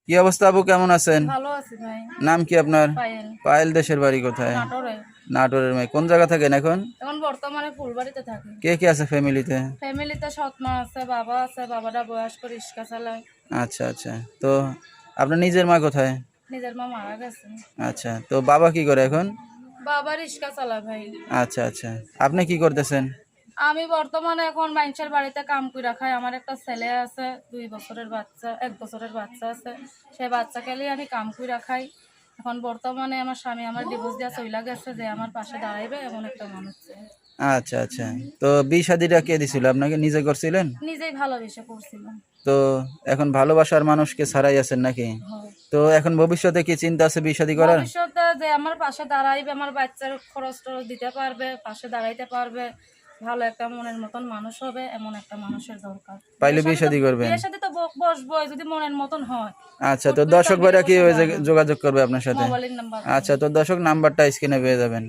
কি অবস্থা আপু, কেমন আছেন? ভালো আছি ভাই। নাম কি আপনার? পায়েল। পায়েল, দেশের বাড়ি কোথায়? নাটোরে। নাটোরের মেয়ে। কোন জায়গা থাকেন এখন? এখন বর্তমানে ফুলবাড়িতে থাকি। কে কে আছে ফ্যামিলিতে? ফ্যামিলিতে সৎ মা আছে, বাবা আছে, বাবাটা বয়স্ক, রিক্সা চালায়। আচ্ছা আচ্ছা। তো আপনার নিজের মা কোথায়? নিজের মা মারা গেছে। আচ্ছা, তো বাবা কি করে এখন? বাবা রিক্সা চালায় ভাই। আচ্ছা আচ্ছা। আপনি কি করতেছেন? আমি বর্তমানে এখন মানুষের বাড়িতে কাম কইরা খাই। আমার একটা ছেলে আছে, 2 বছরের বাচ্চা, 1 বছরের বাচ্চা আছে। সেই বাচ্চাকে নিয়ে আমি কাম কইরা খাই। এখন বর্তমানে আমার স্বামী আমার ডিভোর্স দিয়া চইলা গেছে, যে আমার পাশে দাঁড়াইবে এমন একটা মানুষ চাই। আচ্ছা আচ্ছা। তো বিয়ে শাদিটা কে দিছিল আপনাকে? নিজে করছিলেন? নিজেই ভালোবেসে করছিলাম। তো এখন ভালোবাসার মানুষকে ছাড়াই আছেন নাকি? হয়। তো এখন ভবিষ্যতে কি চিন্তা আছে বিয়ে শাদী করার? ভবিষ্যতে যে আমার পাশে দাঁড়াইবে, আমার বাচ্চার খরচ টরচ দিতে পারবে, পাশে দাঁড়াইতে পারবে, ভালো একটা মনের মতন মানুষ হবে, এমন একটা মানুষের দরকার। পাইলে বিয়ে শাদী করবেন? বিয়ের সাথে তো বসবো যদি মনের মতন হয়। আচ্ছা, তো হুট করে তো দর্শক আর বিয়ে ভাইরা কি বসা ওই যায় না। যোগাযোগ করবে আপনার সাথে? মোবাইলের নাম্বার। আচ্ছা, তো দর্শক নাম্বারটা স্ক্রিনে পেয়ে যাবেন।